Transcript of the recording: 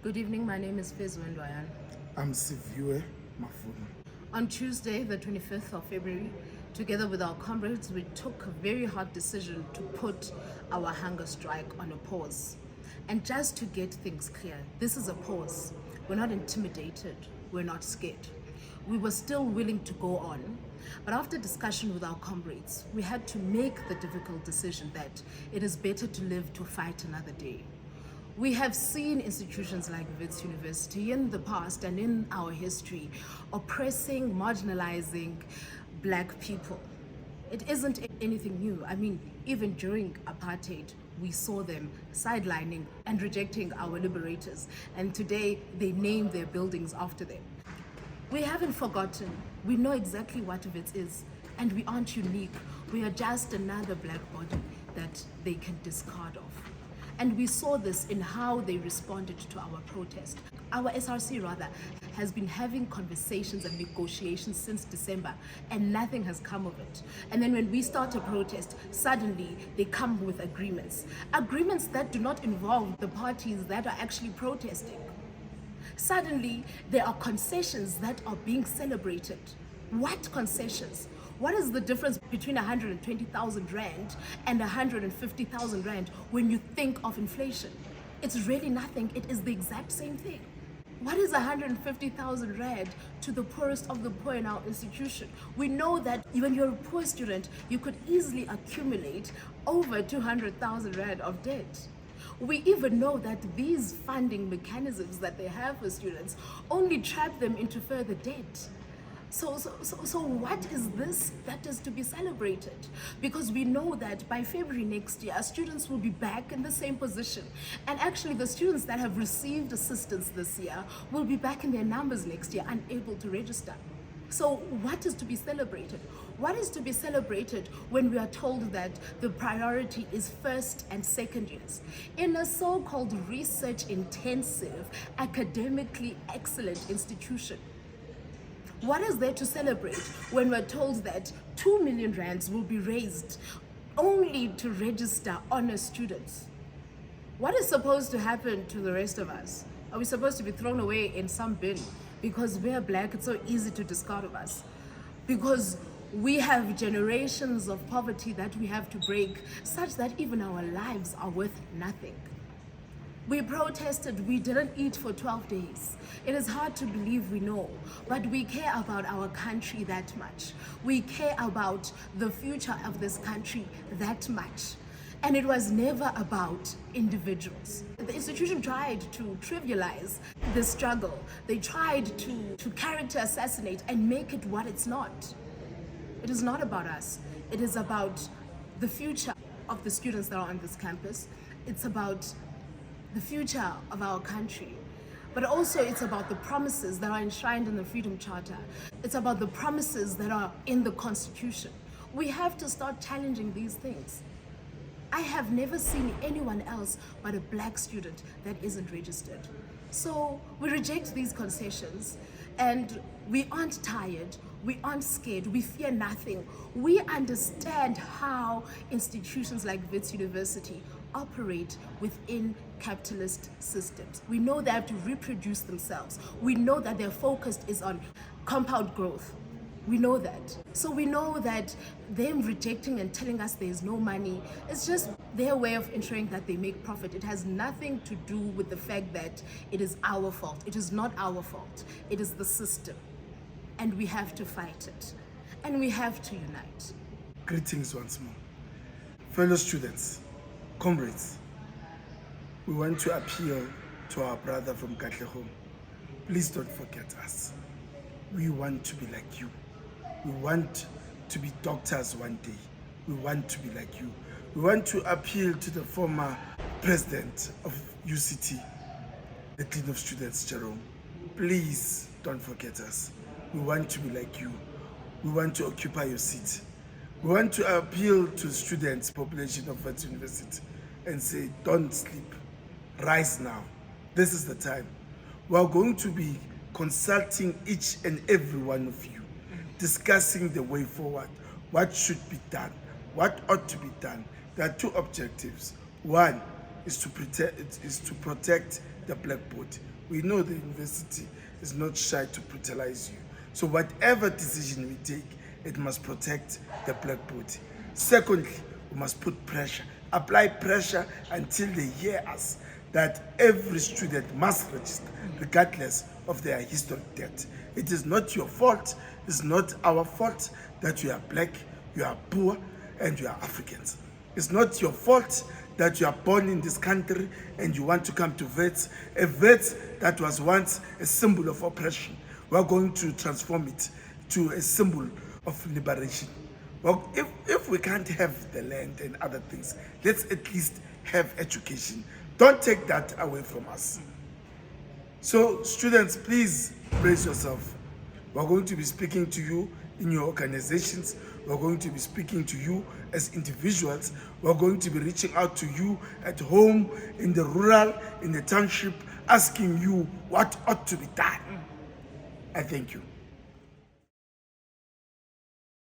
Good evening, my name is Fezwe Ndwayan. I'm Siviwe Mafuna. On Tuesday, the 25th of February, together with our comrades, we took a very hard decision to put our hunger strike on a pause. And just to get things clear, this is a pause. We're not intimidated, we're not scared. We were still willing to go on, but after discussion with our comrades, we had to make the difficult decision that it is better to live to fight another day. We have seen institutions like Wits University in the past and in our history oppressing, marginalizing Black people. It isn't anything new. I mean, even during apartheid, we saw them sidelining and rejecting our liberators, and today they name their buildings after them. We haven't forgotten. We know exactly what Wits is, and we aren't unique. We are just another Black body that they can discard of. And we saw this in how they responded to our protest. Our SRC rather has been having conversations and negotiations since December, and nothing has come of it. And then when we start a protest, suddenly they come with agreements. Agreements that do not involve the parties that are actually protesting. Suddenly there are concessions that are being celebrated. What concessions? What is the difference between 120,000 Rand and 150,000 Rand when you think of inflation? It's really nothing. It is the exact same thing. What is 150,000 Rand to the poorest of the poor in our institution? We know that when you're a poor student, you could easily accumulate over 200,000 Rand of debt. We even know that these funding mechanisms that they have for students only trap them into further debt. So what is this that is to be celebrated? Because we know that by February next year, students will be back in the same position. And actually the students that have received assistance this year will be back in their numbers next year, unable to register. So what is to be celebrated? What is to be celebrated when we are told that the priority is first and second years? In a so-called research-intensive, academically excellent institution, what is there to celebrate when we're told that 2 million rands will be raised only to register honor students? What is supposed to happen to the rest of us? Are we supposed to be thrown away in some bin because we're Black? It's so easy to discard of us. Because we have generations of poverty that we have to break, such that even our lives are worth nothing. We protested, we didn't eat for 12 days. It is hard to believe we know, but we care about our country that much. We care about the future of this country that much. And it was never about individuals. The institution tried to trivialize the struggle. They tried to character assassinate and make it what it's not. It is not about us. It is about the future of the students that are on this campus. It's about the future of our country. But also it's about the promises that are enshrined in the Freedom Charter. It's about the promises that are in the Constitution. We have to start challenging these things. I have never seen anyone else but a Black student that isn't registered. So we reject these concessions, and we aren't tired, we aren't scared, we fear nothing. We understand how institutions like Wits University operate within capitalist systems. We know they have to reproduce themselves. We know that their focus is on compound growth. We know that. So we know that them rejecting and telling us there's no money, it's just their way of ensuring that they make profit. It has nothing to do with the fact that it is our fault. It is not our fault. It is the system. And we have to fight it. And we have to unite. Greetings once more. Fellow students, comrades, we want to appeal to our brother from Katlehong. Please don't forget us. We want to be like you. We want to be doctors one day. We want to be like you. We want to appeal to the former president of UCT, the Dean of Students, Jerome. Please don't forget us. We want to be like you. We want to occupy your seat. We want to appeal to students, population of Wits University, and say, don't sleep. Rise now. This is the time. We are going to be consulting each and every one of you, discussing the way forward, what should be done, what ought to be done. There are two objectives. One is to protect the Black body. We know the university is not shy to brutalize you. So whatever decision we take, it must protect the black body. Secondly, we must put pressure, apply pressure until they hear us that every student must register, regardless of their historic debt. It is not your fault, it's not our fault that you are black, you are poor, and you are Africans. It's not your fault that you are born in this country and you want to come to Wits, a Wits that was once a symbol of oppression. We're going to transform it to a symbol of liberation. Well, if we can't have the land and other things, let's at least have education. Don't take that away from us. So students, please brace yourself. We're going to be speaking to you in your organizations. We're going to be speaking to you as individuals. We're going to be reaching out to you at home, in the rural, in the township, asking you what ought to be done. I thank you.